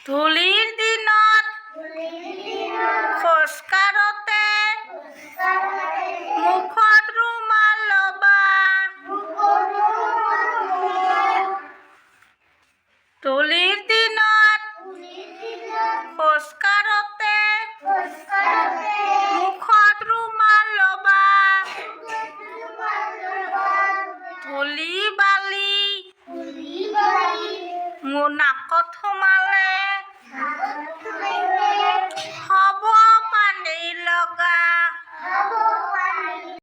ধূলিৰ দিনত খোজ কাঢ়োঁতে মুখত ৰুমাল ল'বা। ধূলিৰ দিনত খোজ কাঢ়োঁতে মুখত ৰুমাল ল'বা। ধূলি